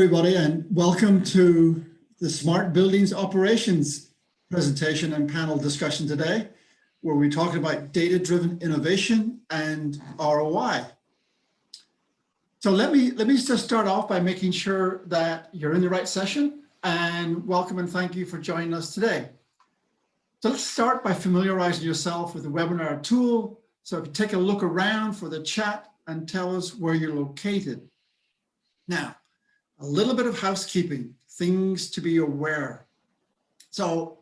everybody, and welcome to the Smart Buildings Operations presentation and panel discussion today, where we're talking about data-driven innovation and ROI. So let me just start off by making sure that you're in the right session, and welcome and thank you for joining us today. So let's start by familiarizing yourself with the webinar tool. So if you take a look around for the chat and tell us where you're located. Now, a little bit of housekeeping, things to be aware. So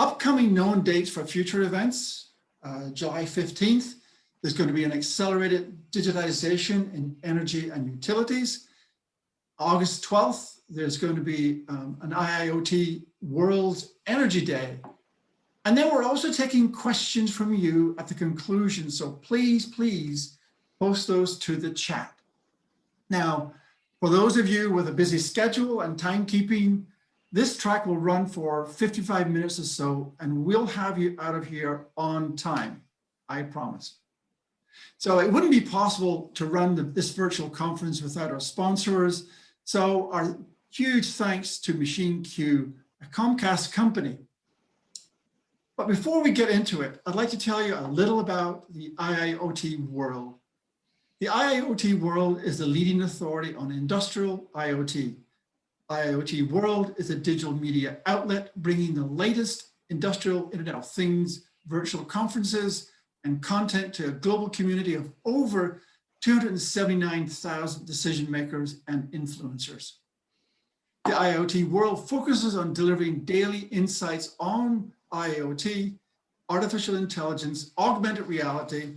upcoming known dates for future events, July 15th, there's going to be an accelerated digitization in energy and utilities. August 12th, there's going to be an IIoT World Energy Day. And then we're also taking questions from you at the conclusion. So please post those to the chat. Now, for those of you with a busy schedule and timekeeping, this track will run for 55 minutes or so, and we'll have you out of here on time, I promise. So it wouldn't be possible to run this virtual conference without our sponsors. So our huge thanks to MachineQ, a Comcast company. But before we get into it, I'd like to tell you a little about the IIoT world. The IIoT world is the leading authority on industrial IoT. IIoT World is a digital media outlet bringing the latest industrial Internet of Things, virtual conferences, and content to a global community of over 279,000 decision makers and influencers. The IIoT World focuses on delivering daily insights on IoT, artificial intelligence, augmented reality,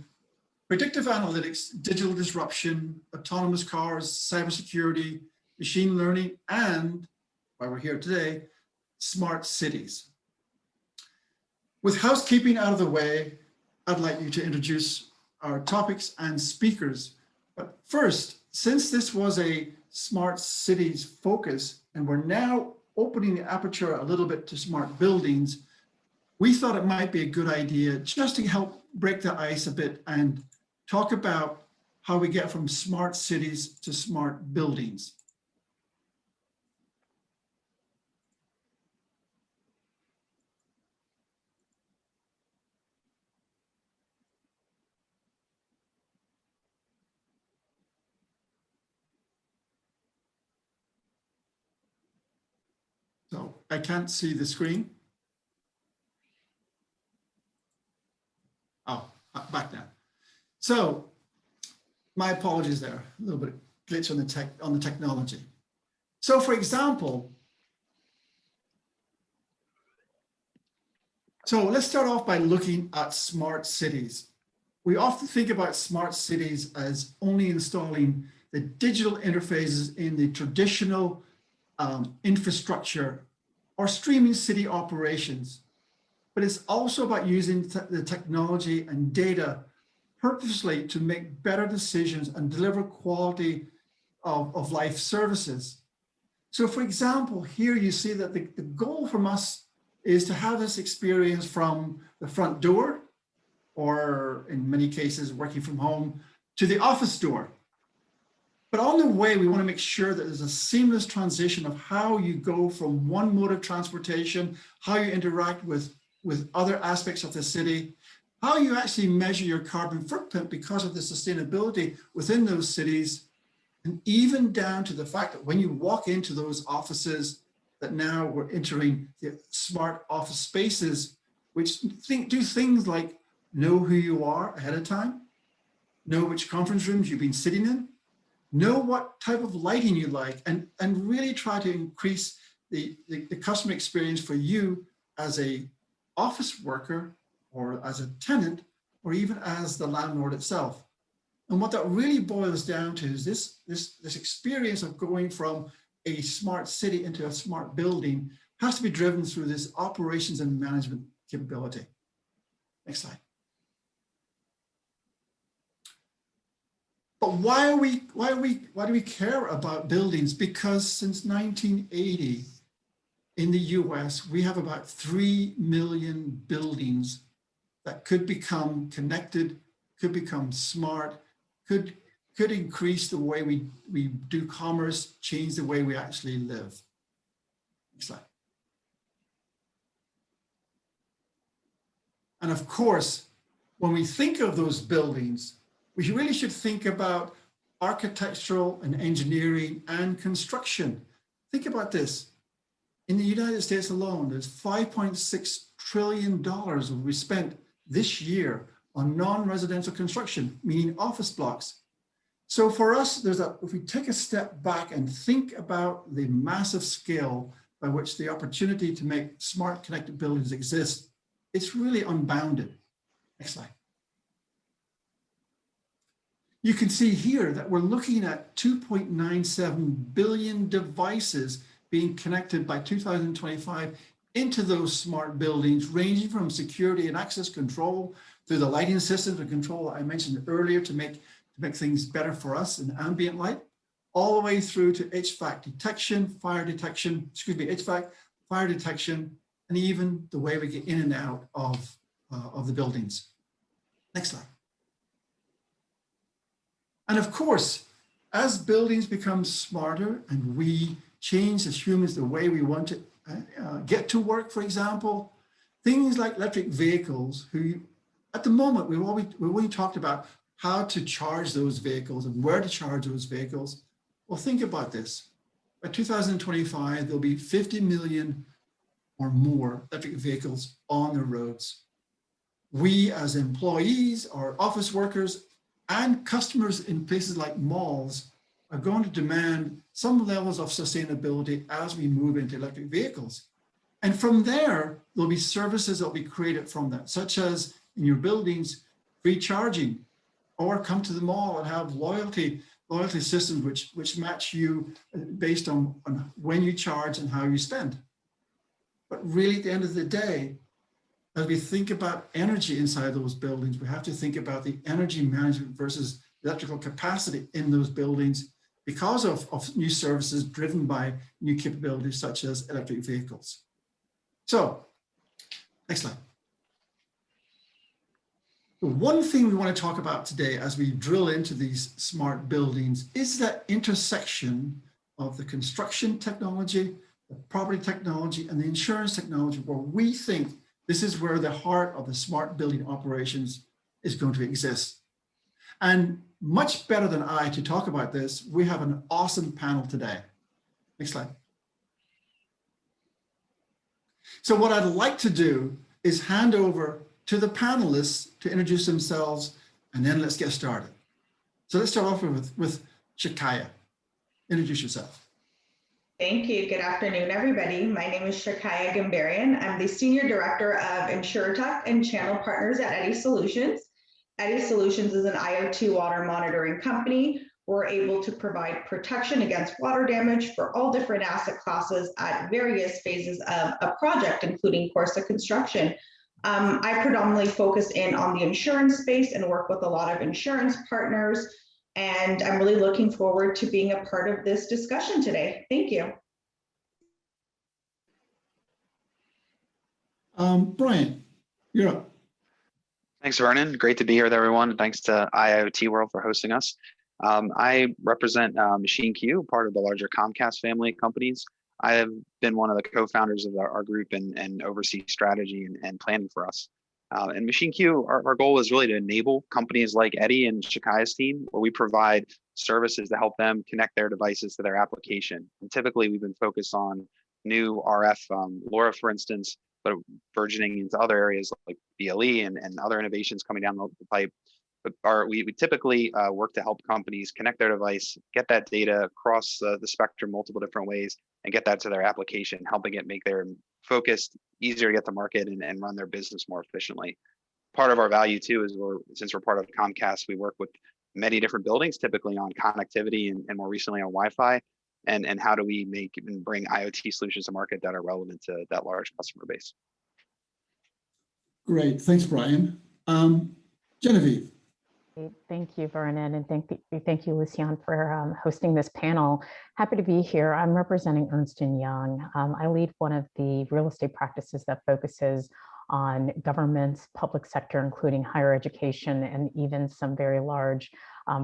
predictive analytics, digital disruption, autonomous cars, cybersecurity, machine learning, and, why we're here today, smart cities. With housekeeping out of the way, I'd like you to introduce our topics and speakers. But first, since this was a smart cities focus, and we're now opening the aperture a little bit to smart buildings, we thought it might be a good idea just to help break the ice a bit and talk about how we get from smart cities to smart buildings. So I can't see the screen. Oh, back now. So my apologies there, a little bit of glitch on the technology. So for example, let's start off by looking at smart cities. We often think about smart cities as only installing the digital interfaces in the traditional infrastructure or streaming city operations, but it's also about using the technology and data purposely to make better decisions and deliver quality of life services. So for example, here you see that the goal from us is to have this experience from the front door, or in many cases, working from home, to the office door. But on the way, we want to make sure that there's a seamless transition of how you go from one mode of transportation, how you interact with other aspects of the city, how you actually measure your carbon footprint because of the sustainability within those cities, and even down to the fact that when you walk into those offices, that now we're entering the smart office spaces, which do things like know who you are ahead of time, know which conference rooms you've been sitting in, know what type of lighting you like, and really try to increase the customer experience for you as a office worker, or as a tenant, or even as the landlord itself. And what that really boils down to is this experience of going from a smart city into a smart building has to be driven through this operations and management capability. Next slide. But why do we care about buildings? Because since 1980, in the US, we have about 3 million buildings that could become connected, could become smart, could could increase the way we do commerce, change the way we actually live. Next slide. And of course, when we think of those buildings, we really should think about architectural and engineering and construction. Think about this. In the United States alone, there's $5.6 trillion will be spent this year on non-residential construction, meaning office blocks. So for us, if we take a step back and think about the massive scale by which the opportunity to make smart connected buildings exists, it's really unbounded. Next slide. You can see here that we're looking at 2.97 billion devices being connected by 2025 into those smart buildings, ranging from security and access control through the lighting systems and control I mentioned earlier to make things better for us in ambient light, all the way through to HVAC detection, HVAC, fire detection, and even the way we get in and out of the buildings. Next slide. And of course, as buildings become smarter and we change as humans the way we want to get to work, for example, things like electric vehicles, at the moment, we've only talked about how to charge those vehicles and where to charge those vehicles. Well, think about this. By 2025, there'll be 50 million or more electric vehicles on the roads. We as employees or office workers and customers in places like malls are going to demand some levels of sustainability as we move into electric vehicles. And from there, there'll be services that will be created from that, such as in your buildings, free charging, or come to the mall and have loyalty systems which match you based on when you charge and how you spend. But really, at the end of the day, as we think about energy inside those buildings, we have to think about the energy management versus electrical capacity in those buildings because of new services driven by new capabilities such as electric vehicles. So, next slide. The one thing we want to talk about today as we drill into these smart buildings is that intersection of the construction technology, the property technology, and the insurance technology, where we think this is where the heart of the smart building operations is going to exist. And much better than I to talk about this, we have an awesome panel today. Next slide. So what I'd like to do is hand over to the panelists to introduce themselves, and then let's get started. So let's start off with Shakaya. Introduce yourself. Thank you. Good afternoon, everybody. My name is Shakaya Gambarian. I'm the Senior Director of InsurTech and Channel Partners at Eddy Solutions. Eddy Solutions is an IoT water monitoring company. We're able to provide protection against water damage for all different asset classes at various phases of a project, including course of construction. I predominantly focus in on the insurance space and work with a lot of insurance partners. And I'm really looking forward to being a part of this discussion today. Thank you. Brian, you're up. Thanks, Vernon. Great to be here with everyone. Thanks to IoT World for hosting us. I represent MachineQ, part of the larger Comcast family of companies. I have been one of the co-founders of our group and oversee strategy and planning for us. And MachineQ, our goal is really to enable companies like Eddy and Shakaya's team, where we provide services to help them connect their devices to their application. And typically, we've been focused on new RF, LoRa, for instance, but burgeoning into other areas like BLE and other innovations coming down the pipe. But we typically work to help companies connect their device, get that data across the spectrum multiple different ways, and get that to their application, helping it make their focused, easier to get to market and run their business more efficiently. Part of our value too is since we're part of Comcast, we work with many different buildings, typically on connectivity and more recently on Wi-Fi, and how do we make and bring IoT solutions to market that are relevant to that large customer base. Great, thanks, Brian. Genevieve. Thank you, Vernon, and thank you, Lucian, for hosting this panel. Happy to be here. I'm representing Ernst & Young. I lead one of the real estate practices that focuses on governments, public sector, including higher education, and even some very large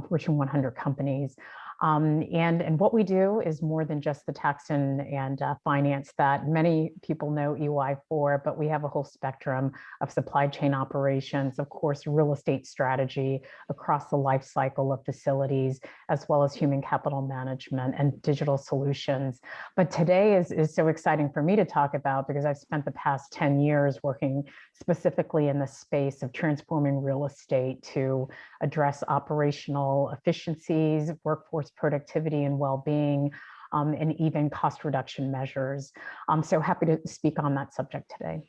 Fortune 100 companies. And what we do is more than just the tax and finance that many people know EY for, but we have a whole spectrum of supply chain operations, of course, real estate strategy across the life cycle of facilities, as well as human capital management and digital solutions. But today is so exciting for me to talk about because I've spent the past 10 years working specifically in the space of transforming real estate to address operational efficiencies, workforce productivity and well-being, and even cost reduction measures. I'm so happy to speak on that subject today.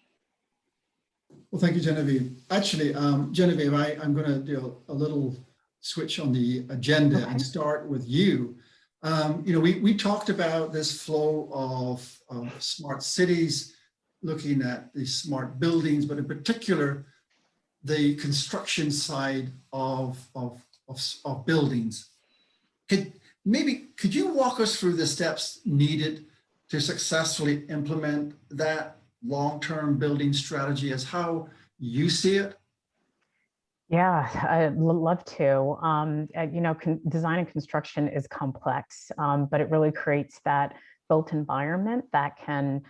Well, thank you, Genevieve. Actually, Genevieve, I'm going to do a little switch on the agenda and start with you. We talked about this flow of smart cities, looking at the smart buildings, but in particular, the construction side of buildings. Could you walk us through the steps needed to successfully implement that long-term building strategy as how you see it? Yeah, I'd love to. Design and construction is complex, but it really creates that built environment that can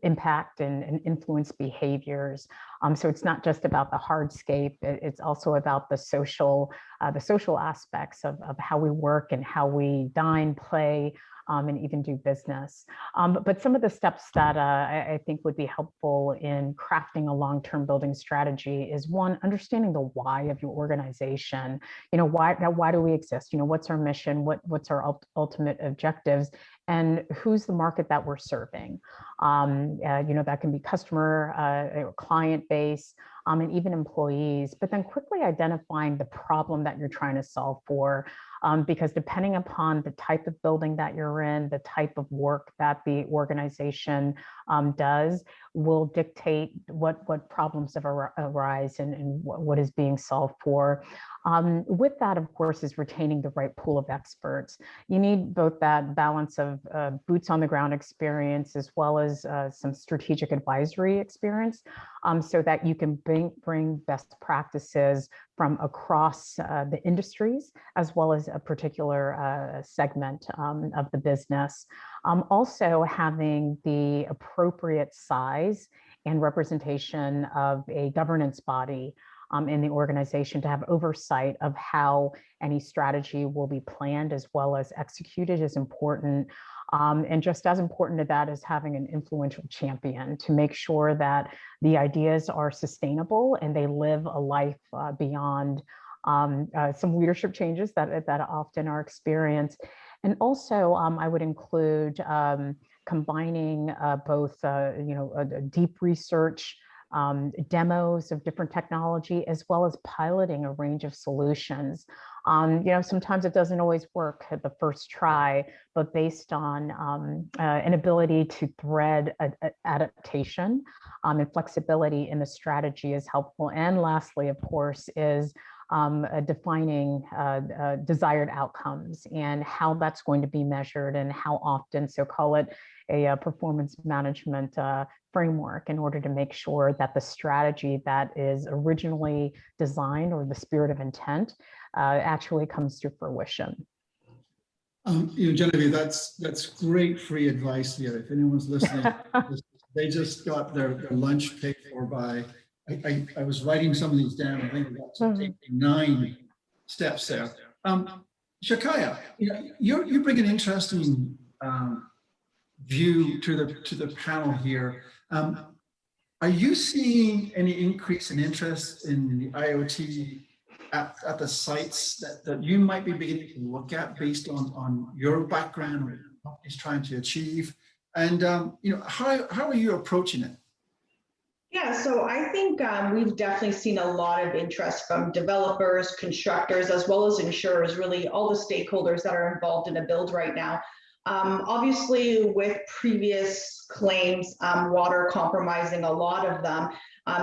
impact and influence behaviors. So it's not just about the hardscape, it's also about the social aspects of how we work and how we dine, play, and even do business. But some of the steps that I think would be helpful in crafting a long-term building strategy is one, understanding the why of your organization. Why do we exist? What's our mission? What's our ultimate objectives? And who's the market that we're serving? That can be customer, client base, and even employees, but then quickly identifying the problem that you're trying to solve for. Because depending upon the type of building that you're in, the type of work that the organization does will dictate what problems arise and what is being solved for. With that, of course, is retaining the right pool of experts. You need both that balance of boots on the ground experience as well as some strategic advisory experience so that you can bring best practices from across the industries as well as a particular segment of the business. Also having the appropriate size and representation of a governance body in the organization to have oversight of how any strategy will be planned as well as executed is important. And just as important to that is having an influential champion to make sure that the ideas are sustainable and they live a life beyond some leadership changes that often are experienced. And also I would include combining both deep research, demos of different technology, as well as piloting a range of solutions. Sometimes it doesn't always work at the first try, but based on an ability to thread adaptation and flexibility in the strategy is helpful. And lastly, of course, is defining desired outcomes and how that's going to be measured and how often, so call it a performance management framework in order to make sure that the strategy that is originally designed or the spirit of intent actually comes to fruition. Genevieve, that's great free advice here. If anyone's listening, they just got their lunch paid for by, I was writing some of these down. I think we got 9 steps there. Shakaya, you bring an interesting view to the panel here. Are you seeing any increase in interest in the IoT at the sites that you might be beginning to look at based on your background or what he's trying to achieve? And how are you approaching it? Yeah, so I think we've definitely seen a lot of interest from developers, constructors, as well as insurers, really all the stakeholders that are involved in a build right now. Obviously, with previous claims, water compromising a lot of them,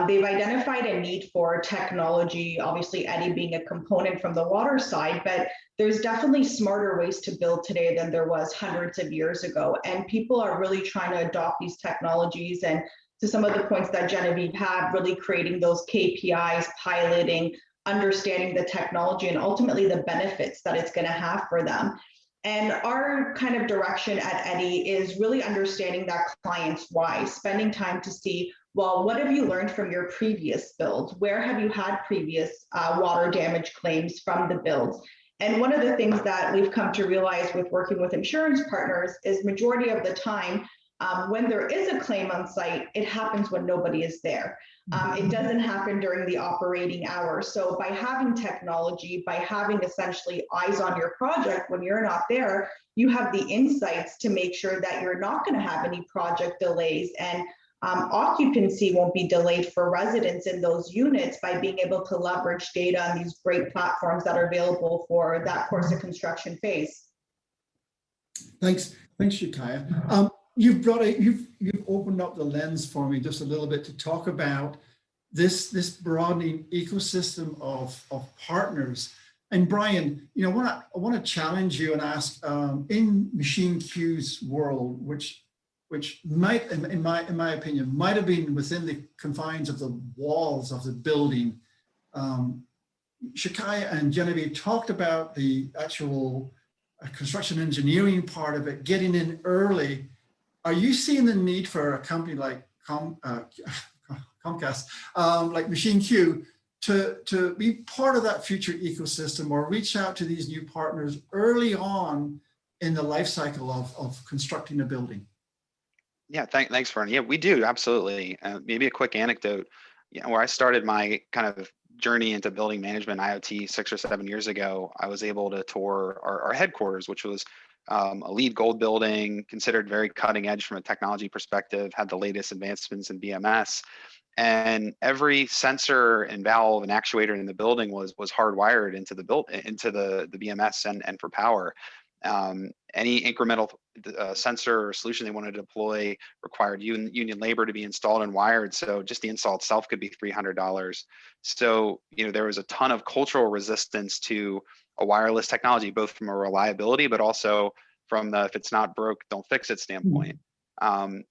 they've identified a need for technology, obviously Eddie being a component from the water side, but there's definitely smarter ways to build today than there was hundreds of years ago. And people are really trying to adopt these technologies, and to some of the points that Genevieve had, really creating those KPIs, piloting, understanding the technology and ultimately the benefits that it's going to have for them. And our kind of direction at Eddy is really understanding that client's why, spending time to see, well, what have you learned from your previous builds? Where have you had previous water damage claims from the builds? And one of the things that we've come to realize with working with insurance partners is majority of the time, when there is a claim on site, it happens when nobody is there. It doesn't happen during the operating hours. So by having technology, by having essentially eyes on your project when you're not there, you have the insights to make sure that you're not going to have any project delays, and occupancy won't be delayed for residents in those units by being able to leverage data on these great platforms that are available for that course of construction phase. Thanks, Shakaya. You've opened up the lens for me just a little bit to talk about this broadening ecosystem of partners. And Brian, you know, I want to challenge you and ask, in MachineQ's world, which might, in my opinion, might have been within the confines of the walls of the building. Shakaya and Genevieve talked about the actual construction engineering part of it, getting in early. Are you seeing the need for a company like Comcast, like MachineQ, to be part of that future ecosystem, or reach out to these new partners early on in the life cycle of constructing a building? Yeah, thanks, Vern. Yeah, we do, absolutely. Maybe a quick anecdote, where I started my kind of journey into building management IoT 6 or 7 years ago. I was able to tour our headquarters, which was a LEED Gold building, considered very cutting edge from a technology perspective, had the latest advancements in BMS. And every sensor and valve and actuator in the building was hardwired into the BMS and for power. Any incremental sensor or solution they wanted to deploy required union labor to be installed and wired. So just the install itself could be $300. So, there was a ton of cultural resistance to a wireless technology, both from a reliability, but also from the if it's not broke, don't fix it standpoint.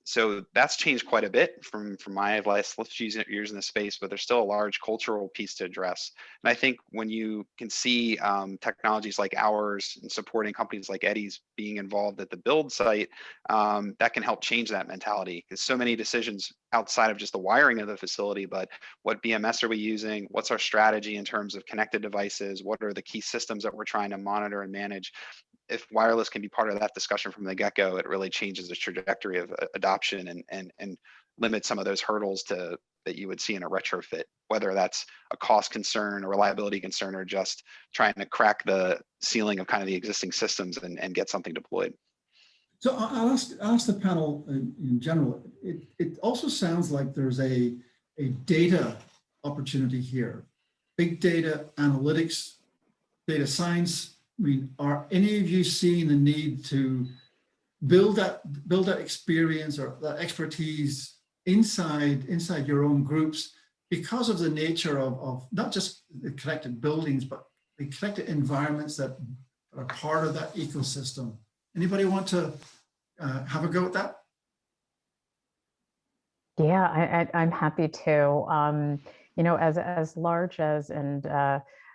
So that's changed quite a bit from my last few years in the space, but there's still a large cultural piece to address. And I think when you can see technologies like ours and supporting companies like Eddy's being involved at the build site, that can help change that mentality, because so many decisions outside of just the wiring of the facility, but what BMS are we using? What's our strategy in terms of connected devices? What are the key systems that we're trying to monitor and manage? If wireless can be part of that discussion from the get-go, it really changes the trajectory of adoption and limits some of those hurdles that you would see in a retrofit, whether that's a cost concern, a reliability concern, or just trying to crack the ceiling of kind of the existing systems and get something deployed. So I'll ask the panel in general. It also sounds like there's a data opportunity here. Big data, analytics, data science. I mean, are any of you seeing the need to build that experience or that expertise inside your own groups, because of the nature of not just the connected buildings, but the connected environments that are part of that ecosystem? Anybody want to have a go at that? Yeah, I'm happy to. As large as and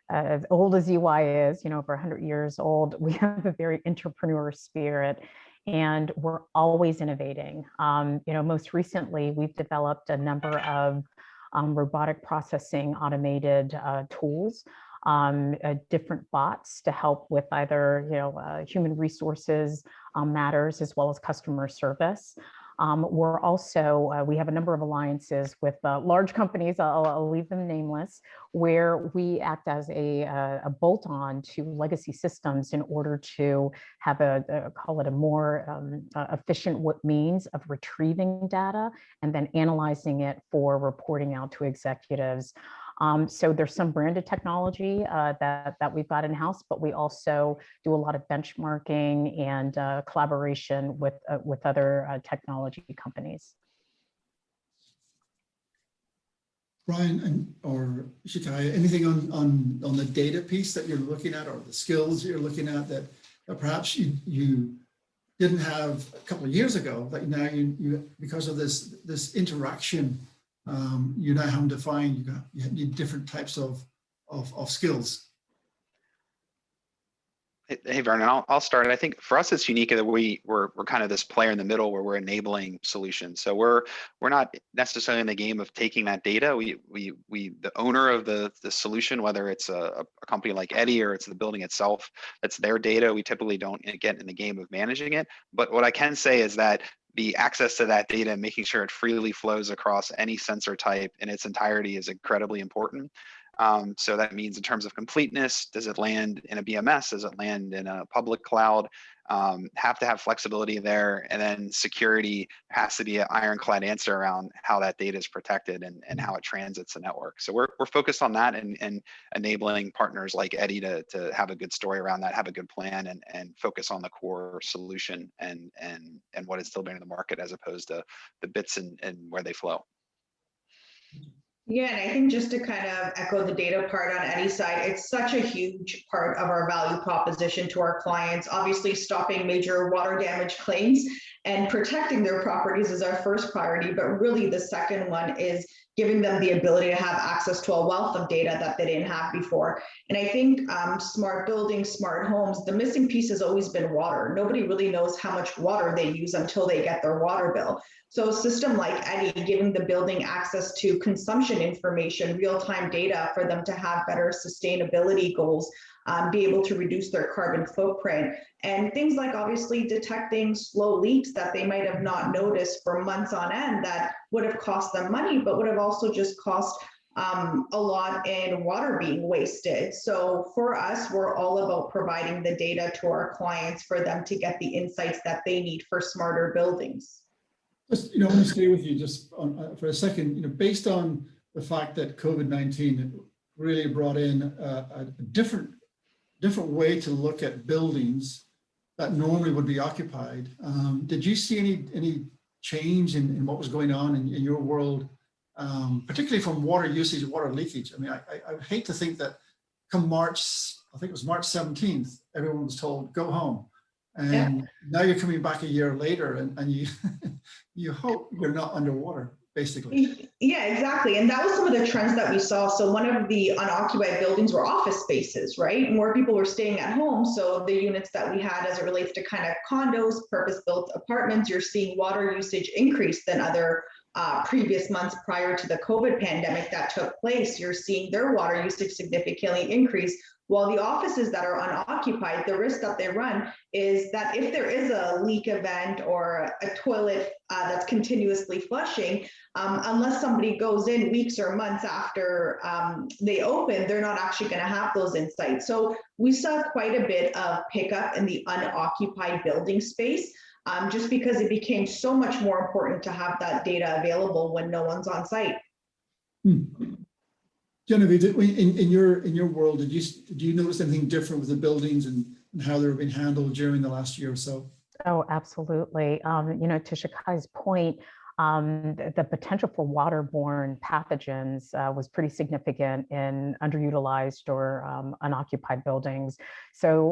as old as UI is, over 100 years old, we have a very entrepreneur spirit, and we're always innovating. Most recently, we've developed a number of robotic processing automated tools, different bots to help with either human resources matters as well as customer service. We're also, we have a number of alliances with large companies, I'll leave them nameless, where we act as a bolt-on to legacy systems in order to have call it a more efficient means of retrieving data and then analyzing it for reporting out to executives. So there's some branded technology that we've got in-house, but we also do a lot of benchmarking and collaboration with other technology companies. Brian or Shakaya, anything on the data piece that you're looking at, or the skills you're looking at that perhaps you didn't have a couple of years ago, that now you because of this interaction, you now have to find you need different types of of skills? Hey, Vernon, I'll start. I think for us, it's unique that we're kind of this player in the middle where we're enabling solutions. So we're not necessarily in the game of taking that data. We the owner of the solution, whether it's a company like Eddy or it's the building itself, that's their data. We typically don't get in the game of managing it. But what I can say is that the access to that data and making sure it freely flows across any sensor type in its entirety is incredibly important. So that means in terms of completeness, does it land in a BMS? Does it land in a public cloud? Have to have flexibility there. And then security has to be an ironclad answer around how that data is protected and how it transits the network. So we're focused on that and enabling partners like Eddy to have a good story around that, have a good plan and focus on the core solution and what it's delivering to the market as opposed to the bits and where they flow. Yeah, and I think just to kind of echo the data part on Eddy's side, it's such a huge part of our value proposition to our clients. Obviously, stopping major water damage claims and protecting their properties is our first priority, but really the second one is giving them the ability to have access to a wealth of data that they didn't have before. And I think smart buildings, smart homes, the missing piece has always been water. Nobody really knows how much water they use until they get their water bill. So a system like Eddy giving the building access to consumption information, real-time data for them to have better sustainability goals, be able to reduce their carbon footprint, and things like obviously detecting slow leaks that they might have not noticed for months on end that would have cost them money, but would have also just cost a lot in water being wasted. So for us, we're all about providing the data to our clients for them to get the insights that they need for smarter buildings. Just, I want to stay with you just for a second, based on the fact that COVID-19 really brought in a different way to look at buildings that normally would be occupied. Did you see any change in what was going on in your world, particularly from water usage, water leakage? I mean, I hate to think that come March, I think it was March 17th, everyone was told, go home. And now you're coming back a year later and you you hope you're not underwater, basically. Yeah, exactly. And that was some of the trends that we saw. So one of the unoccupied buildings were office spaces, right? More people were staying at home. So the units that we had as it relates to kind of condos, purpose-built apartments, you're seeing water usage increase than other previous months prior to the COVID pandemic that took place. You're seeing their water usage significantly increase. While the offices that are unoccupied, the risk that they run is that if there is a leak event or a toilet that's continuously flushing, unless somebody goes in weeks or months after they open, they're not actually going to have those insights. So we saw quite a bit of pickup in the unoccupied building space, just because it became so much more important to have that data available when no one's on site. Genevieve, in your world, did you notice anything different with the buildings and how they were being handled during the last year or so? Oh, absolutely. To Shakai's point, the potential for waterborne pathogens was pretty significant in underutilized or unoccupied buildings. So,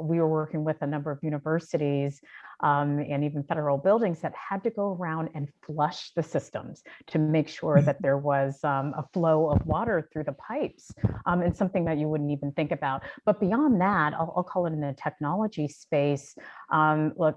we were working with a number of universities and even federal buildings that had to go around and flush the systems to make sure that there was a flow of water through the pipes, and something that you wouldn't even think about. But beyond that, I'll call it in the technology space. Look,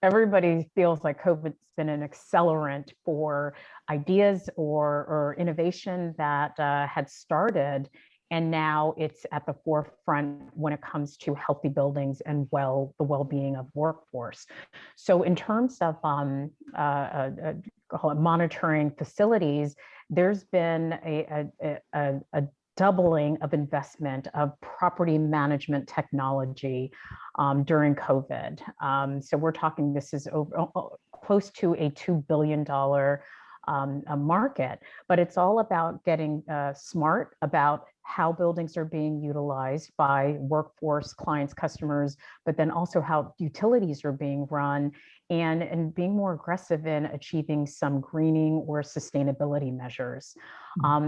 everybody feels like COVID's been an accelerant for ideas or innovation that had started, and now it's at the forefront when it comes to healthy buildings and the well-being of workforce. So in terms of monitoring facilities, there's been a doubling of investment of property management technology during COVID. So we're talking, this is close to a $2 billion a market, but it's all about getting smart about how buildings are being utilized by workforce, clients, customers, but then also how utilities are being run and being more aggressive in achieving some greening or sustainability measures.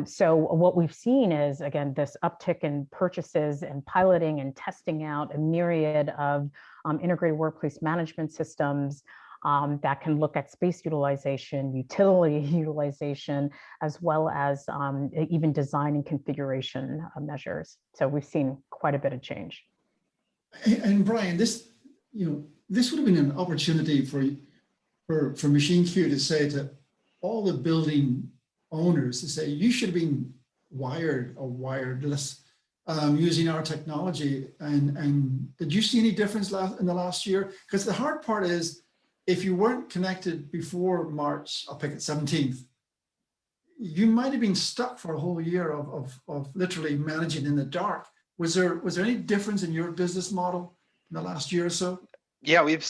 So what we've seen is, again, this uptick in purchases and piloting and testing out a myriad of integrated workplace management systems, that can look at space utilization, utility utilization, as well as even design and configuration measures. So we've seen quite a bit of change. And Brian, this would have been an opportunity for MachineQ to say to all the building owners to say, you should have been wired or wireless using our technology. And did you see any difference in the last year? Because the hard part is, if you weren't connected before March, I'll pick it 17th, you might have been stuck for a whole year of literally managing in the dark. Was there any difference in your business model in the last year or so? Yeah, we've,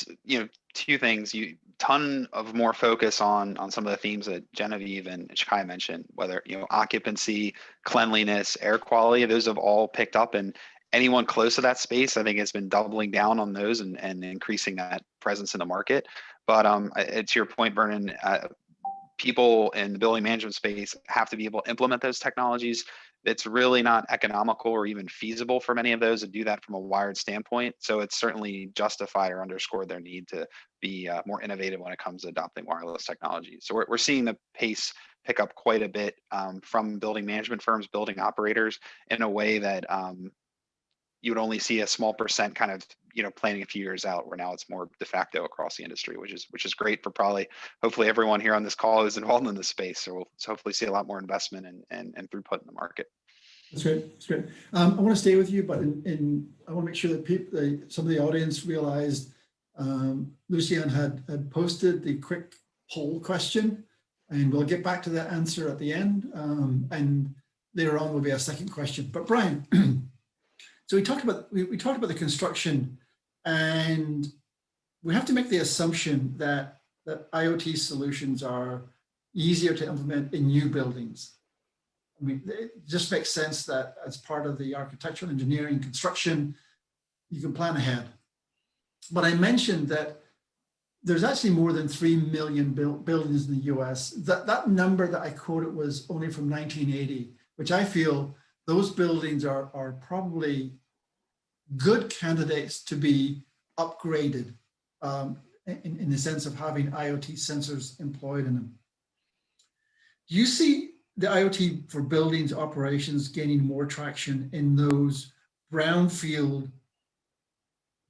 two things. Ton of more focus on some of the themes that Genevieve and Shakai mentioned, whether, occupancy, cleanliness, air quality, those have all picked up, and anyone close to that space, I think, has been doubling down on those and increasing that presence in the market. But to your point, Vernon, people in the building management space have to be able to implement those technologies. It's really not economical or even feasible for many of those to do that from a wired standpoint. So it's certainly justified or underscored their need to be more innovative when it comes to adopting wireless technology. So we're seeing the pace pick up quite a bit from building management firms, building operators, in a way that you would only see a small percent kind of planning a few years out, where now it's more de facto across the industry, which is great for hopefully everyone here on this call is involved in this space. So we'll hopefully see a lot more investment and throughput in the market. That's great. That's great. I want to stay with you, but I want to make sure that some of the audience realized Lucian had posted the quick poll question, and we'll get back to that answer at the end. And later on will be a second question. But Brian, so we talked about the construction, and we have to make the assumption that IoT solutions are easier to implement in new buildings. I mean, it just makes sense that as part of the architectural engineering construction, you can plan ahead. But I mentioned that there's actually more than 3 million buildings in the US. That number that I quoted was only from 1980, which I feel those buildings are probably good candidates to be upgraded in the sense of having IoT sensors employed in them. Do you see the IoT for buildings operations gaining more traction in those brownfield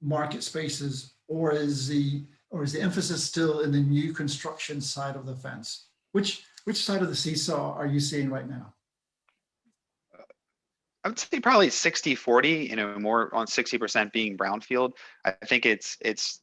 market spaces, or is the emphasis still in the new construction side of the fence? Which side of the seesaw are you seeing right now? I would say probably 60-40, more on 60% being brownfield. I think it's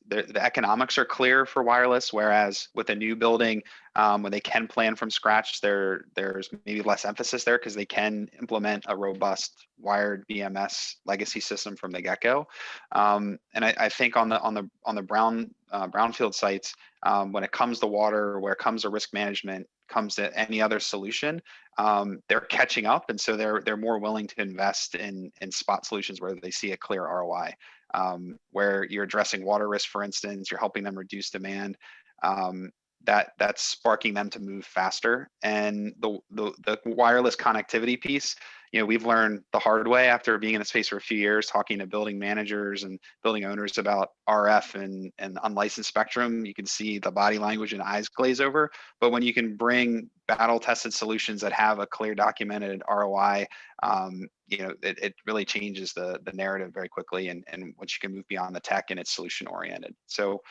the economics are clear for wireless, whereas with a new building, when they can plan from scratch, there's maybe less emphasis there because they can implement a robust wired BMS legacy system from the get-go. And I think on the brownfield sites, when it comes to water, where it comes to risk management, comes to any other solution, they're catching up, and so they're more willing to invest in spot solutions where they see a clear ROI, where you're addressing water risk, for instance, you're helping them reduce demand. That's sparking them to move faster. And the wireless connectivity piece, we've learned the hard way after being in the space for a few years, talking to building managers and building owners about RF and unlicensed spectrum. You can see the body language and eyes glaze over. But when you can bring battle tested solutions that have a clear documented ROI, it really changes the narrative very quickly. And once you can move beyond the tech, and it's solution oriented. So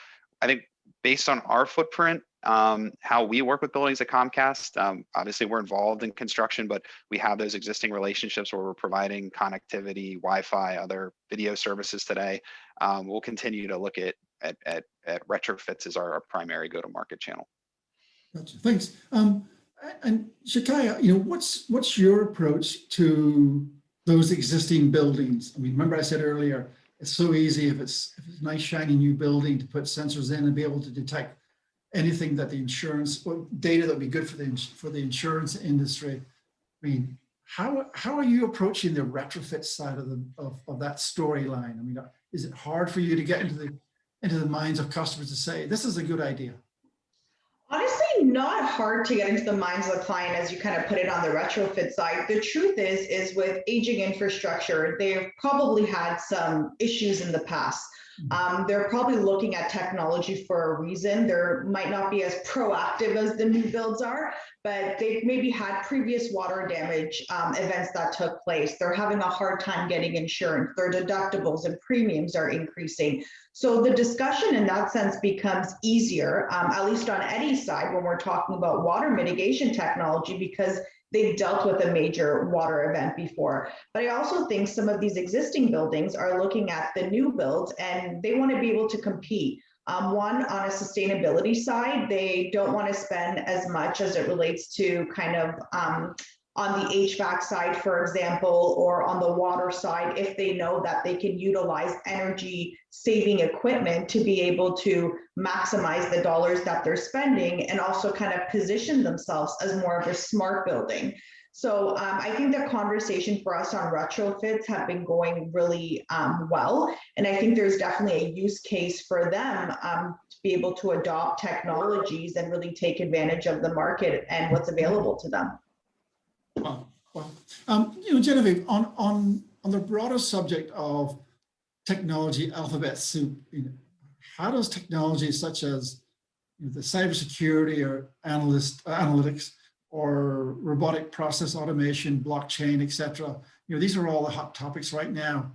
I think based on our footprint, how we work with buildings at Comcast, obviously we're involved in construction, but we have those existing relationships where we're providing connectivity, Wi-Fi, other video services today. We'll continue to look at retrofits as our primary go-to-market channel. Gotcha. Thanks. And Shakai, what's your approach to those existing buildings? I mean, remember I said earlier, it's so easy if it's a nice shiny new building to put sensors in and be able to detect anything that the insurance data that would be good for the insurance industry. I mean, how are you approaching the retrofit side of that storyline? I mean, is it hard for you to get into the minds of customers to say this is a good idea? Honestly, not hard to get into the minds of the client as you kind of put it on the retrofit side. The truth is with aging infrastructure, they've probably had some issues in the past. They're probably looking at technology for a reason. They might not be as proactive as the new builds are, but they've maybe had previous water damage events that took place. They're having a hard time getting insurance. Their deductibles and premiums are increasing. So the discussion in that sense becomes easier, at least on Eddie's side, when we're talking about water mitigation technology, because they've dealt with a major water event before. But I also think some of these existing buildings are looking at the new builds and they want to be able to compete. One, on a sustainability side, they don't want to spend as much as it relates to kind of on the HVAC side, for example, or on the water side, if they know that they can utilize energy saving equipment to be able to maximize the dollars that they're spending and also kind of position themselves as more of a smart building. So I think the conversation for us on retrofits have been going really well. And I think there's definitely a use case for them to be able to adopt technologies and really take advantage of the market and what's available to them. Wow. Genevieve, on the broader subject of technology alphabet soup, how does technology such as the cybersecurity or analytics or robotic process automation, blockchain, etc. These are all the hot topics right now.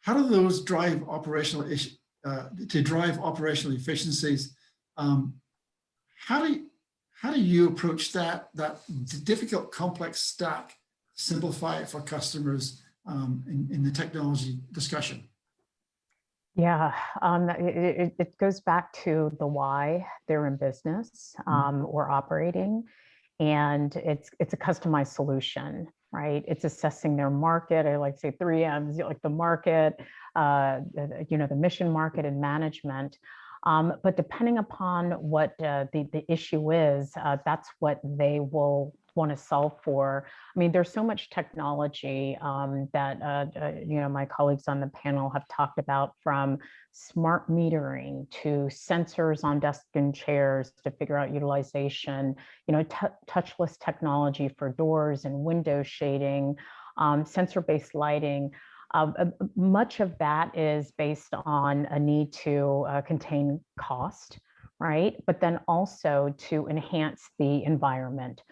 How do those drive operational efficiencies? How do you approach that difficult, complex stack, simplify it for customers in the technology discussion? Yeah, it goes back to the why they're in business or operating, and it's a customized solution, right? It's assessing their market. I like to say 3 M's, like the market, the mission, market, and management. But depending upon what the issue is, that's what they will want to solve for. I mean, there's so much technology that my colleagues on the panel have talked about, from smart metering to sensors on desks and chairs to figure out utilization, touchless technology for doors and window shading, sensor-based lighting. Much of that is based on a need to contain cost, right? But then also to enhance the environment.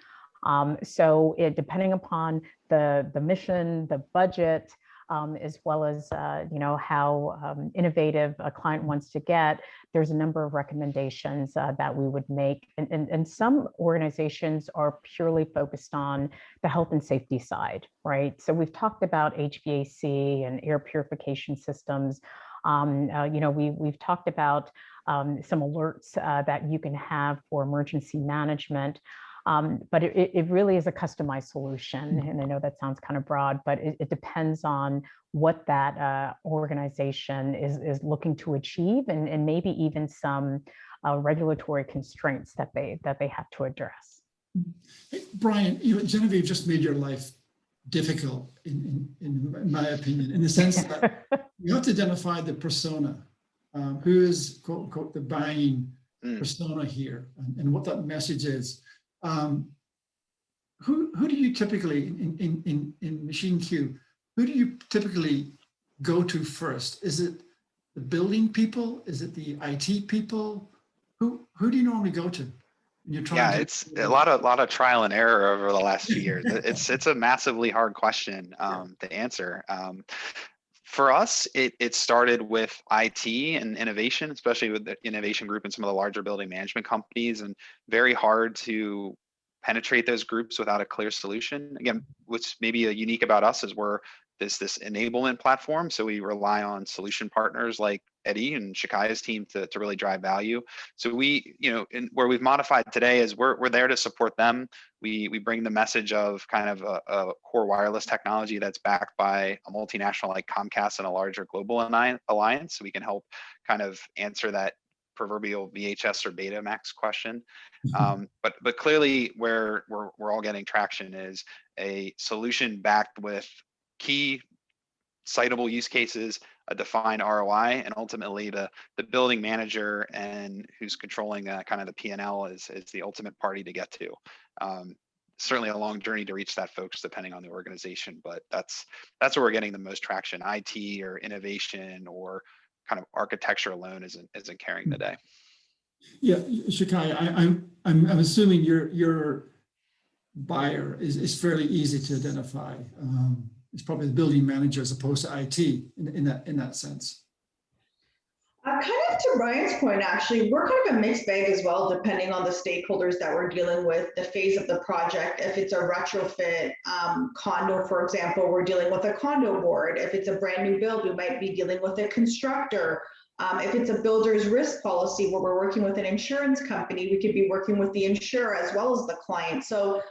So depending upon the mission, the budget, as well as how innovative a client wants to get, there's a number of recommendations that we would make. And some organizations are purely focused on the health and safety side, right? So we've talked about HVAC and air purification systems. We've talked about some alerts that you can have for emergency management. But it really is a customized solution. And I know that sounds kind of broad, but it depends on what that organization is looking to achieve, and maybe even some regulatory constraints that they have to address. Hey, Brian, Genevieve just made your life difficult, in my opinion, in the sense that you have to identify the persona, who is, quote unquote, the buying persona here, and what that message is. Who do you typically in MachineQ? Who do you typically go to first? Is it the building people? Is it the IT people? Who do you normally go to? It's a lot of trial and error over the last few years. It's a massively hard question to answer. For us, it started with IT and innovation, especially with the innovation group and some of the larger building management companies, and very hard to penetrate those groups without a clear solution. Again, what's maybe unique about us is we're this enablement platform, so we rely on solution partners like Eddie and Shakaya's team to really drive value. So we, where we've modified today is we're there to support them. We bring the message of kind of a core wireless technology that's backed by a multinational like Comcast and a larger global alliance, so we can help kind of answer that proverbial VHS or Betamax question. But clearly where we're all getting traction is a solution backed with key citable use cases, a defined ROI, and ultimately the building manager and who's controlling kind of the P&L is the ultimate party to get to. Certainly a long journey to reach that, folks, depending on the organization, but that's where we're getting the most traction. IT or innovation or kind of architecture alone isn't carrying the day. Yeah, Shakai, I'm assuming your buyer is fairly easy to identify. It's probably the building manager as opposed to IT in that sense. Kind of to Brian's point, actually, we're kind of a mixed bag as well, depending on the stakeholders that we're dealing with, the phase of the project. If it's a retrofit condo, for example, we're dealing with a condo board. If it's a brand new build, we might be dealing with a constructor. If it's a builder's risk policy where we're working with an insurance company, we could be working with the insurer as well as the client. So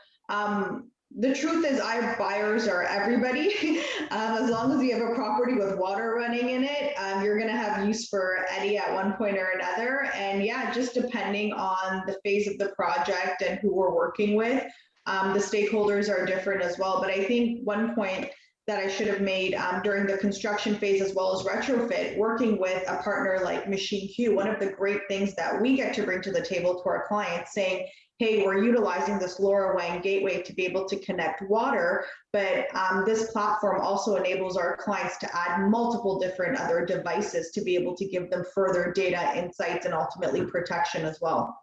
the truth is our buyers are everybody. As long as you have a property with water running in it, you're going to have use for Eddie at one point or another. And yeah, just depending on the phase of the project and who we're working with, the stakeholders are different as well. But I think one point that I should have made during the construction phase as well as retrofit, working with a partner like Machine Q, one of the great things that we get to bring to the table to our clients saying, hey, we're utilizing this LoRaWAN gateway to be able to connect water, but this platform also enables our clients to add multiple different other devices to be able to give them further data insights and ultimately protection as well.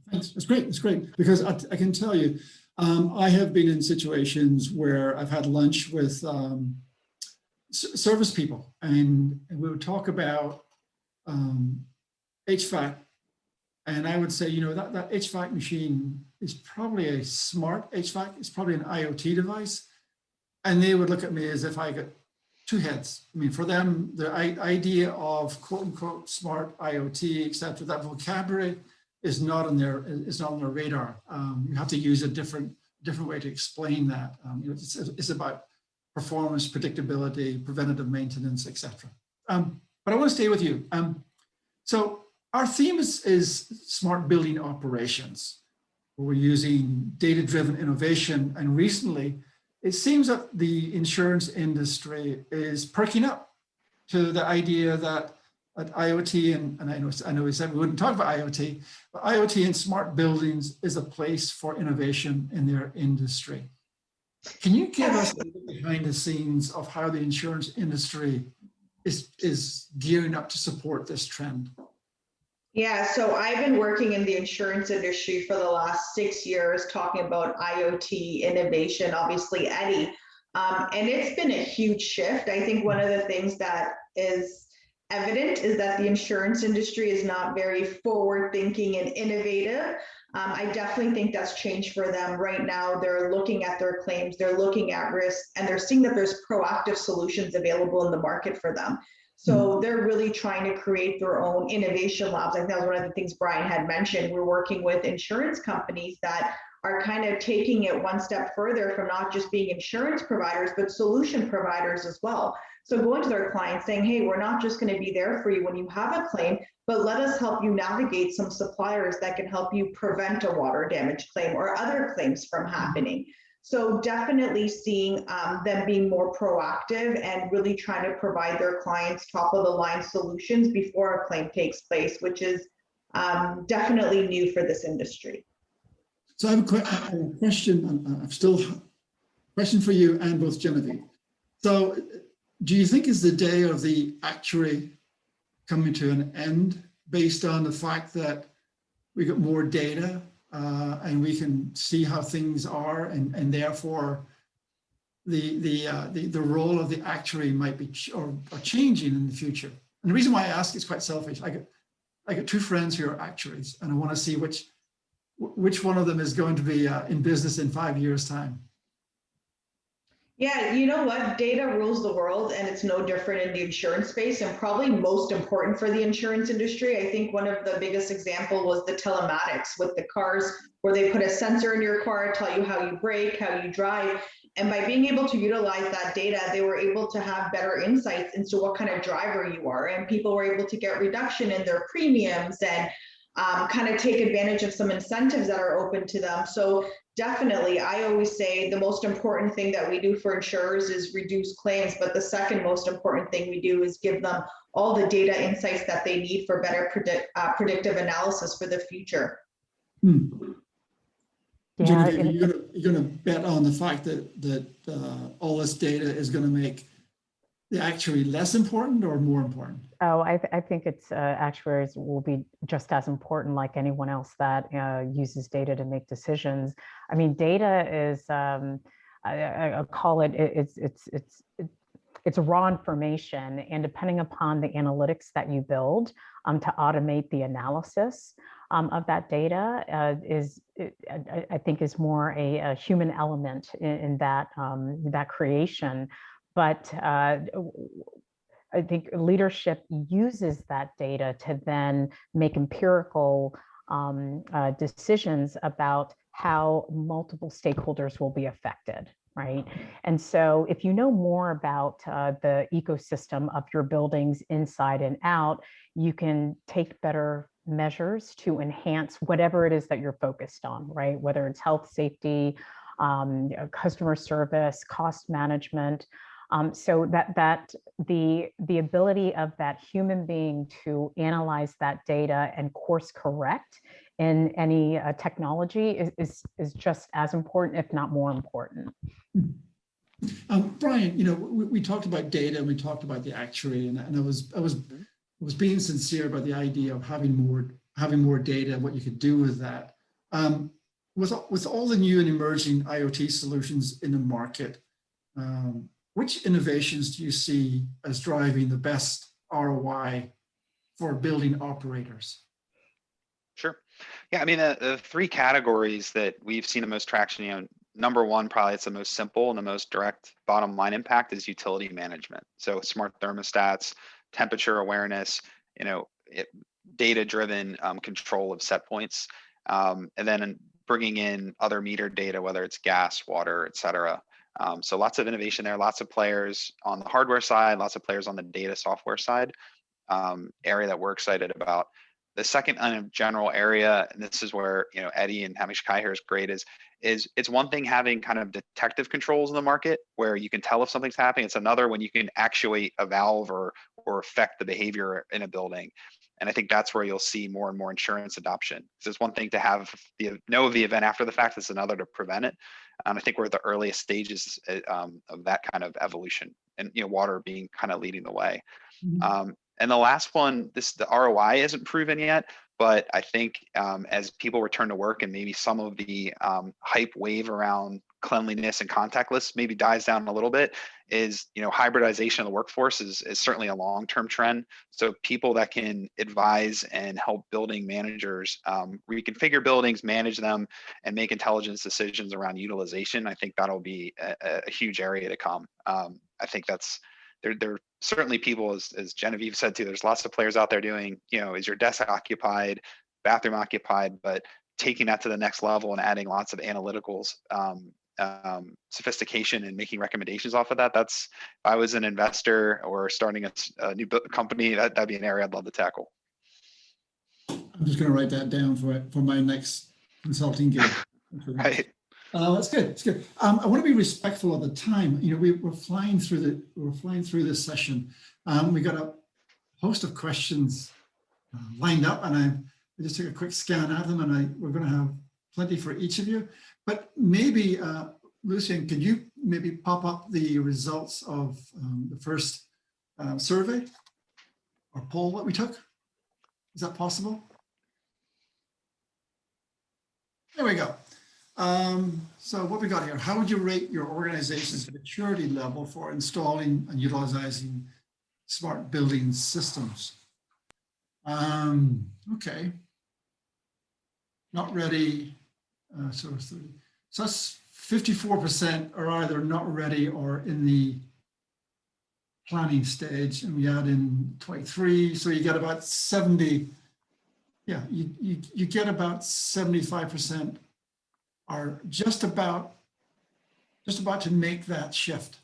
Thanks. That's great. That's great. Because I can tell you, I have been in situations where I've had lunch with service people, and we would talk about HVAC. And I would say, you know, that HVAC machine is probably a smart HVAC. It's probably an IoT device. And they would look at me as if I got two heads. I mean, for them, the idea of quote unquote smart IoT, et cetera, that vocabulary is not on their radar. You have to use a different way to explain that. You know, it's about performance, predictability, preventative maintenance, et cetera. But I want to stay with you. So our theme is smart building operations. We're using data-driven innovation, and recently it seems that the insurance industry is perking up to the idea that IoT, and I know we said we wouldn't talk about IoT, but IoT and smart buildings is a place for innovation in their industry. Can you give us a little behind the scenes of how the insurance industry is gearing up to support this trend? Yeah, so I've been working in the insurance industry for the last 6 years, talking about IoT innovation, obviously Eddie, and it's been a huge shift. I think one of the things that is evident is that the insurance industry is not very forward thinking and innovative. I definitely think that's changed for them right now. They're looking at their claims, they're looking at risk, and they're seeing that there's proactive solutions available in the market for them. So they're really trying to create their own innovation labs. I think that was one of the things Brian had mentioned. We're working with insurance companies that are kind of taking it one step further from not just being insurance providers, but solution providers as well. So going to their clients saying, hey, we're not just going to be there for you when you have a claim, but let us help you navigate some suppliers that can help you prevent a water damage claim or other claims from happening. So definitely seeing them being more proactive and really trying to provide their clients top of the line solutions before a claim takes place, which is definitely new for this industry. So I have a question, question for you and both Genevieve. So do you think is the day of the actuary coming to an end based on the fact that we got more data and we can see how things are, and therefore the role of the actuary might be changing in the future? And the reason why I ask is quite selfish. I got two friends who are actuaries, and I want to see which one of them is going to be in business in 5 years' time. Yeah, you know what? Data rules the world, and it's no different in the insurance space, and probably most important for the insurance industry. I think one of the biggest example was the telematics with the cars, where they put a sensor in your car, tell you how you brake, how you drive. And by being able to utilize that data, they were able to have better insights into what kind of driver you are. And people were able to get reduction in their premiums and kind of take advantage of some incentives that are open to them. So definitely, I always say the most important thing that we do for insurers is reduce claims, but the second most important thing we do is give them all the data insights that they need for better predictive analysis for the future. Yeah, you're going to bet on the fact that all this data is going to make the actuary less important or more important? Oh, I think it's actuaries will be just as important like anyone else that uses data to make decisions. I mean, data is, I call it, it's raw information, and depending upon the analytics that you build to automate the analysis of that data I think is more a human element in that that creation. But I think leadership uses that data to then make empirical decisions about how multiple stakeholders will be affected, right? And so if you know more about the ecosystem of your buildings inside and out, you can take better measures to enhance whatever it is that you're focused on, right? Whether it's health, safety, customer service, cost management. So that the ability of that human being to analyze that data and course correct in any technology is just as important, if not more important. Brian, you know, we talked about data and we talked about the actuary, and I was being sincere about the idea of having more data and what you could do with that. With all the new and emerging IoT solutions in the market, which innovations do you see as driving the best ROI for building operators? Sure. Yeah, I mean, the three categories that we've seen the most traction, you know, number one, probably it's the most simple and the most direct bottom line impact is utility management. So smart thermostats, temperature awareness, you know, data-driven control of set points, and then bringing in other meter data, whether it's gas, water, et cetera. So lots of innovation there, lots of players on the hardware side, lots of players on the data software side, area that we're excited about. The second kind of general area, and this is where, you know, Eddie and having Shakai here is great, is it's one thing having kind of detective controls in the market where you can tell if something's happening. It's another when you can actuate a valve or affect the behavior in a building. And I think that's where you'll see more and more insurance adoption. So it's one thing to know of the event after the fact, it's another to prevent it. And I think we're at the earliest stages of that kind of evolution, and, you know, water being kind of leading the way. Mm-hmm. And the last one, the ROI isn't proven yet, but I think as people return to work and maybe some of the hype wave around cleanliness and contactless maybe dies down a little bit, is, you know, hybridization of the workforce is certainly a long-term trend. So people that can advise and help building managers reconfigure buildings, manage them, and make intelligence decisions around utilization, I think that'll be a huge area to come. I think that's there are certainly people, as Genevieve said too, there's lots of players out there doing, you know, is your desk occupied, bathroom occupied, but taking that to the next level and adding lots of analyticals, sophistication and making recommendations off of that. That's, if I was an investor or starting a new company, that'd be an area I'd love to tackle. I'm just going to write that down for my next consulting gig. Right. That's good. It's good. I want to be respectful of the time. You know, we're flying through this session. We got a host of questions lined up, and I just took a quick scan at them, and we're going to have plenty for each of you. But maybe, Lucian, could you maybe pop up the results of the first survey or poll that we took? Is that possible? There we go. So what we got here, how would you rate your organization's maturity level for installing and utilizing smart building systems? Okay. Not ready. So that's 54% are either not ready or in the planning stage, and we add in 23. So you get about 70. Yeah, you get about 75% are just about to make that shift.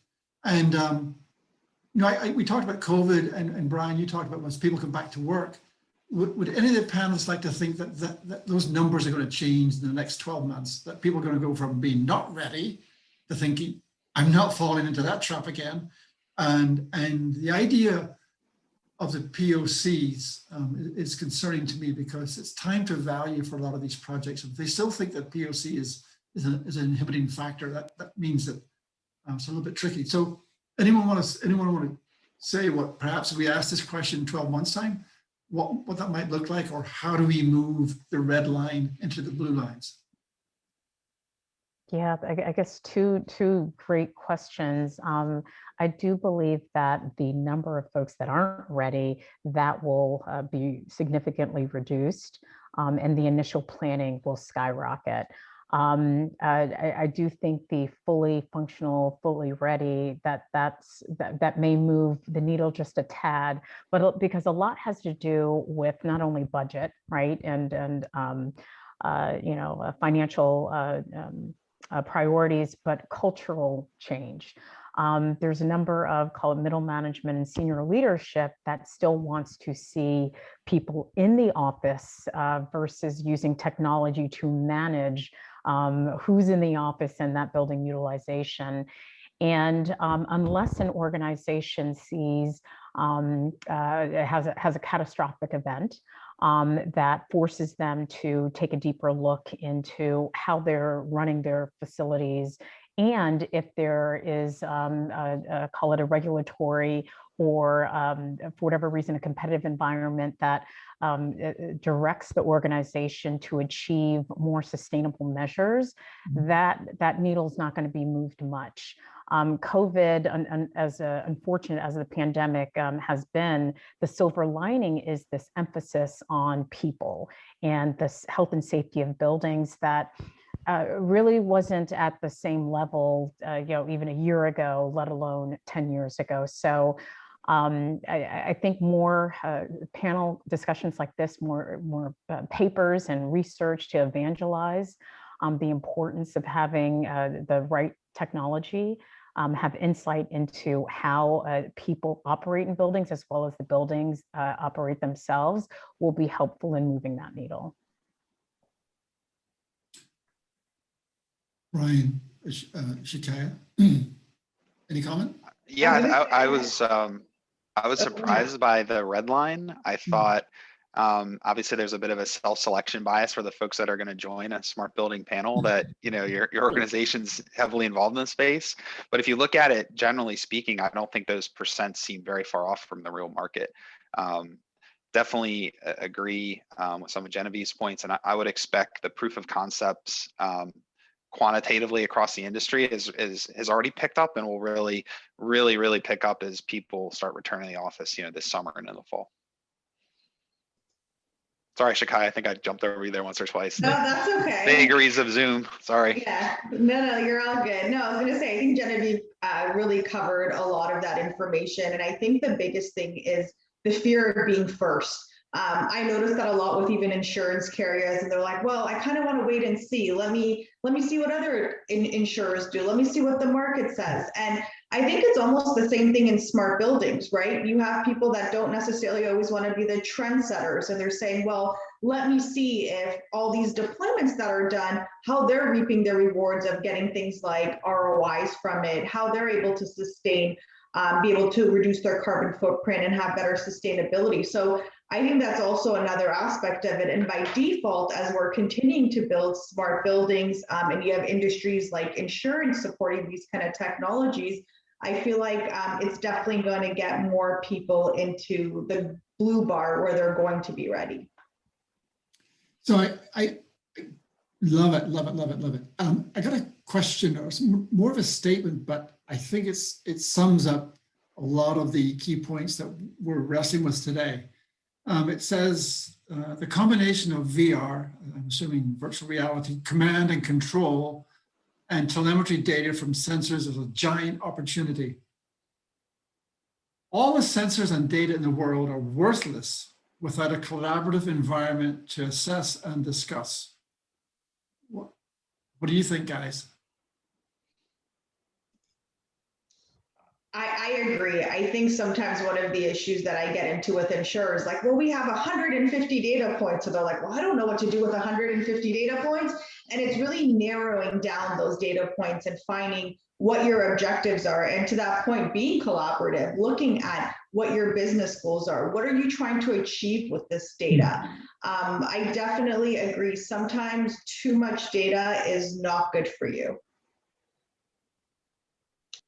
And you know, we talked about COVID, and Brian, you talked about once people come back to work. Would any of the panelists like to think that those numbers are going to change in the next 12 months? That people are going to go from being not ready to thinking, I'm not falling into that trap again. And the idea of the POCs is concerning to me, because it's time to value for a lot of these projects. If they still think that POC is an inhibiting factor, that means that it's a little bit tricky. So anyone want to say what perhaps if we ask this question in 12 months time, what that might look like, or how do we move the red line into the blue lines? Yeah, I guess two great questions. I do believe that the number of folks that aren't ready, that will be significantly reduced, and the initial planning will skyrocket. I do think the fully functional, fully ready, that may move the needle just a tad, but because a lot has to do with not only budget, right, and financial priorities, but cultural change. There's a number of, call it middle management and senior leadership, that still wants to see people in the office versus using technology to manage who's in the office and that building utilization. And unless an organization sees has a catastrophic event that forces them to take a deeper look into how they're running their facilities, and if there is, call it a regulatory or for whatever reason, a competitive environment that directs the organization to achieve more sustainable measures, that needle's not going to be moved much. COVID, as unfortunate as the pandemic has been, the silver lining is this emphasis on people and this health and safety of buildings that really wasn't at the same level, even a year ago, let alone 10 years ago. So I think more panel discussions like this, more papers and research to evangelize the importance of having the right technology, have insight into how people operate in buildings as well as the buildings operate themselves, will be helpful in moving that needle. Ryan, Shakaya, any comment? Yeah, I was surprised by the red line. I thought, obviously there's a bit of a self-selection bias for the folks that are going to join a smart building panel, that, your organization's heavily involved in the space. But if you look at it, generally speaking, I don't think those percents seem very far off from the real market. Definitely agree with some of Genevieve's points. And I would expect the proof of concepts quantitatively across the industry has already picked up, and will really pick up as people start returning to the office, this summer and in the fall. Sorry, Shakai, I think I jumped over you there once or twice. No, that's okay. Vagaries of Zoom, sorry. Yeah, no, you're all good. No, I was gonna say, I think Genevieve really covered a lot of that information. And I think the biggest thing is the fear of being first. I noticed that a lot with even insurance carriers, and they're like, well, I kind of want to wait and see. Let me see what other insurers do. Let me see what the market says. And I think it's almost the same thing in smart buildings, right? You have people that don't necessarily always want to be the trendsetters, and they're saying, well, let me see if all these deployments that are done, how they're reaping their rewards of getting things like ROIs from it, how they're able to sustain, be able to reduce their carbon footprint and have better sustainability. So I think that's also another aspect of it. And by default, as we're continuing to build smart buildings, and you have industries like insurance supporting these kind of technologies, I feel like it's definitely going to get more people into the blue bar where they're going to be ready. So I love it. I got a question, or more of a statement, but I think it sums up a lot of the key points that we're wrestling with today. It says the combination of VR, I'm assuming virtual reality, command and control, and telemetry data from sensors is a giant opportunity. All the sensors and data in the world are worthless without a collaborative environment to assess and discuss. What do you think, guys? I agree. I think sometimes one of the issues that I get into with insurers, like, well, we have 150 data points. So they're like, well, I don't know what to do with 150 data points. And it's really narrowing down those data points and finding what your objectives are. And to that point, being collaborative, looking at what your business goals are. What are you trying to achieve with this data? I definitely agree. Sometimes too much data is not good for you.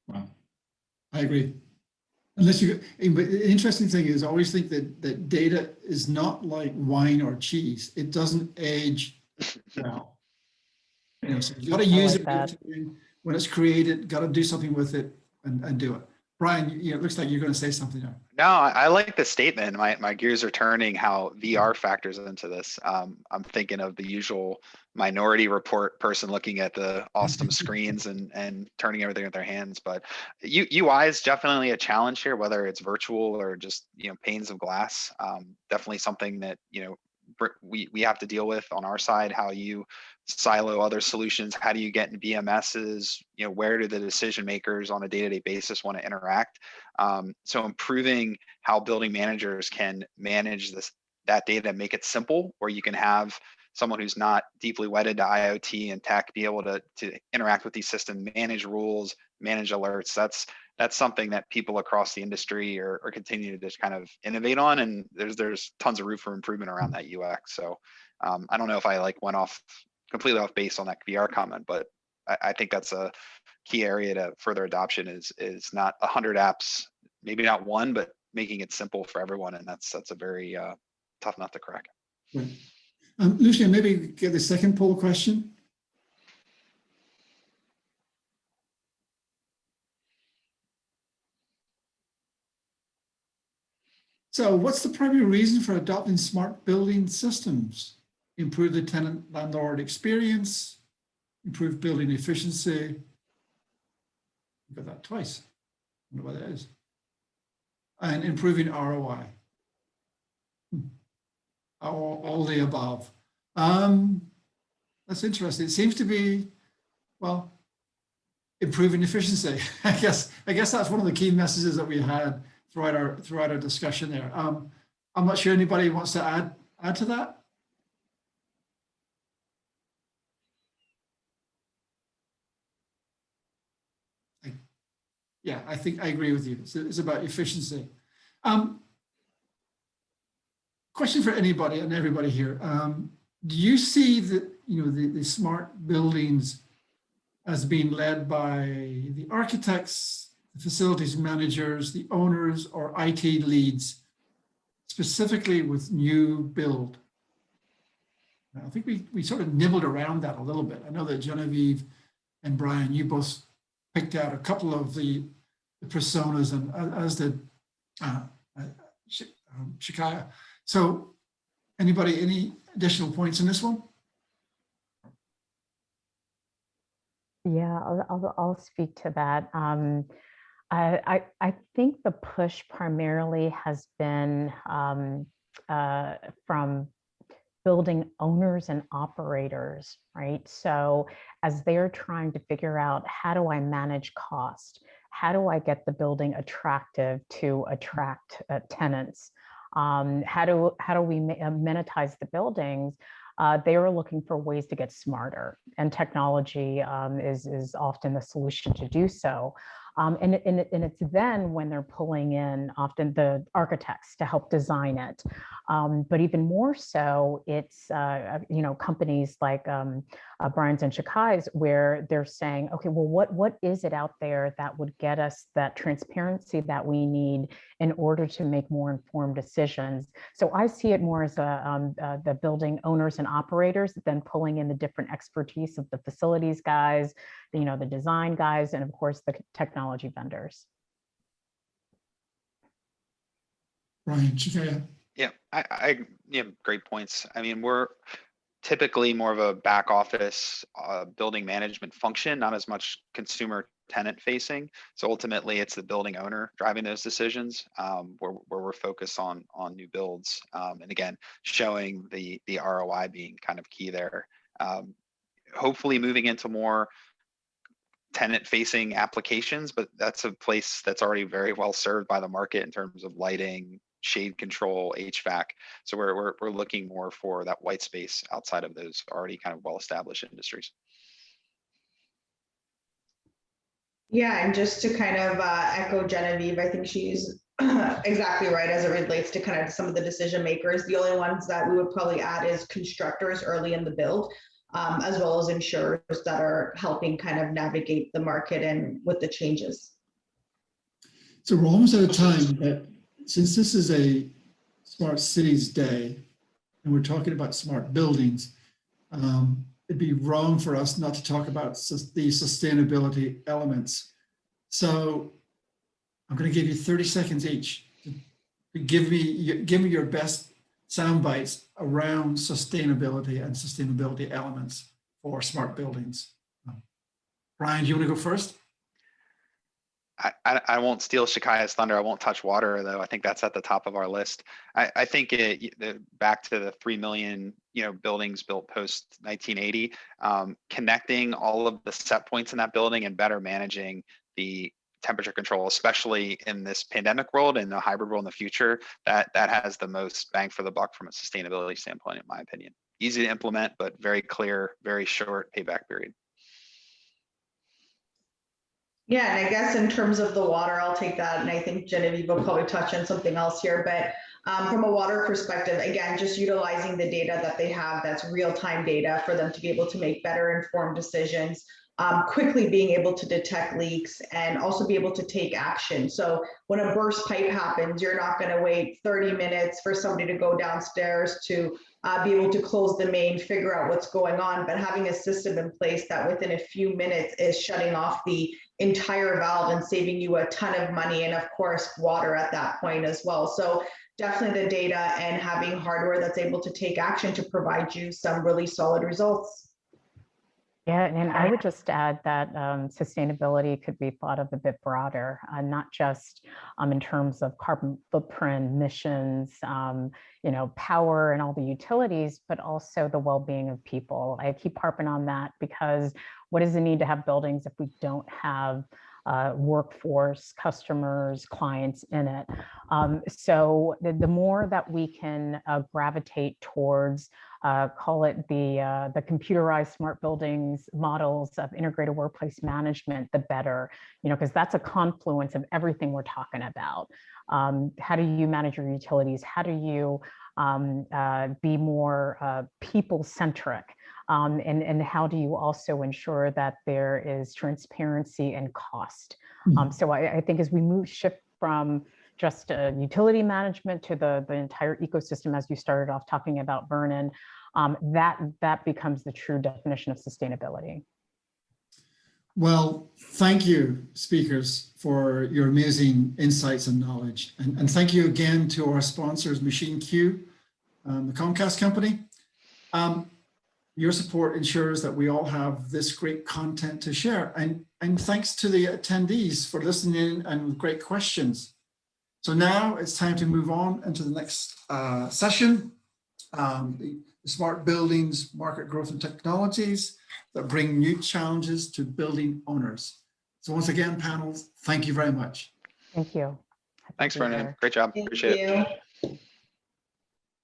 Wow. I agree. Unless you, but the interesting thing is, I always think that data is not like wine or cheese. It doesn't age well. You know, so you got to I use like it that. when it's created, got to do something with it and do it. Brian, it looks like you're going to say something now. No, I like the statement. My gears are turning how VR factors into this. I'm thinking of the usual Minority Report person looking at the awesome screens and turning everything with their hands. But UI is definitely a challenge here, whether it's virtual or just panes of glass. Definitely something that we have to deal with on our side. How you silo other solutions? How do you get in BMSs? Where do the decision makers on a day-to-day basis want to interact? So improving how building managers can manage that data, make it simple, where you can have someone who's not deeply wedded to IoT and tech be able to interact with these systems, manage rules, manage alerts. That's something that people across the industry are continuing to just kind of innovate on, and there's tons of room for improvement around that UX. So I don't know if I went off completely off base on that VR comment, but I think that's a key area to further adoption is not 100 apps, maybe not one, but making it simple for everyone. And that's a very tough nut to crack. Right. Lucia, maybe get the second poll question. So what's the primary reason for adopting smart building systems? Improve the tenant landlord experience, improve building efficiency. We've got that twice. I wonder what that is. And improving ROI. All the above. That's interesting. It seems to be, well, improving efficiency. I guess that's one of the key messages that we had throughout our discussion there. I'm not sure anybody wants to add to that. Yeah, I think I agree with you. It's about efficiency. Question for anybody and everybody here. Do you see the smart buildings as being led by the architects, the facilities managers, the owners, or IT leads, specifically with new build? I think we sort of nibbled around that a little bit. I know that Genevieve and Brian, you both picked out a couple of the personas, and as did Shikaya. So anybody, any additional points in this one? Yeah, I'll speak to that. I think the push primarily has been from building owners and operators, right? So as they're trying to figure out, how do I manage cost? How do I get the building attractive to attract tenants? How do we amenitize the buildings? They are looking for ways to get smarter, and technology is often the solution to do so. And it's then when they're pulling in often the architects to help design it. But even more so, it's companies like Brian's and Shakai's, where they're saying, okay, well, what is it out there that would get us that transparency that we need in order to make more informed decisions? So I see it more as the building owners and operators, then pulling in the different expertise of the facilities guys, the design guys, and of course the technology vendors. Brian, Shikaya. Yeah, I great points. I mean, we're typically more of a back office building management function, not as much consumer tenant facing. So ultimately it's the building owner driving those decisions, where we're focused on new builds. And again, showing the ROI being kind of key there. Hopefully moving into more tenant facing applications, but that's a place that's already very well served by the market in terms of lighting, shade control, HVAC. So we're looking more for that white space outside of those already kind of well-established industries. Yeah, and just to kind of echo Genevieve, I think she's exactly right as it relates to kind of some of the decision makers. The only ones that we would probably add is constructors early in the build, as well as insurers that are helping kind of navigate the market and with the changes. So we're almost out of time, but since this is a Smart Cities Day and we're talking about smart buildings, it'd be wrong for us not to talk about the sustainability elements. So I'm going to give you 30 seconds each to give me your best sound bites around sustainability and sustainability elements for smart buildings. Brian, do you want to go first? I won't steal Shikaya's thunder. I won't touch water, though. I think that's at the top of our list. I think back to the 3 million buildings built post 1980, connecting all of the set points in that building and better managing the temperature control, especially in this pandemic world and the hybrid world in the future, that has the most bang for the buck from a sustainability standpoint, in my opinion. Easy to implement, but very clear, very short payback period. Yeah, and I guess in terms of the water, I'll take that. And I think Genevieve will probably touch on something else here. But from a water perspective, again, just utilizing the data that they have, that's real-time data for them to be able to make better informed decisions, quickly being able to detect leaks and also be able to take action. So when a burst pipe happens, you're not going to wait 30 minutes for somebody to go downstairs to be able to close the main, figure out what's going on, but having a system in place that within a few minutes is shutting off the entire valve and saving you a ton of money and of course water at that point as well. So definitely the data and having hardware that's able to take action to provide you some really solid results. Yeah, and I would just add that sustainability could be thought of a bit broader, not just in terms of carbon footprint, emissions, power and all the utilities, but also the well-being of people. I keep harping on that because what does it need to have buildings if we don't have workforce, customers, clients in it? So the more that we can gravitate towards call it the computerized smart buildings models of integrated workplace management, the better, because that's a confluence of everything we're talking about. How do you manage your utilities? How do you be more people-centric? And how do you also ensure that there is transparency and cost? So I think as we shift from just utility management to the entire ecosystem, as you started off talking about, Vernon, that becomes the true definition of sustainability. Well, thank you, speakers, for your amazing insights and knowledge. And thank you again to our sponsors, Machine Q, the Comcast company. Your support ensures that we all have this great content to share. And thanks to the attendees for listening and with great questions. So now it's time to move on into the next session, the smart buildings, market growth and technologies that bring new challenges to building owners. So once again, panels, thank you very much. Thank you. Thanks, Vernon. Great job. Appreciate it.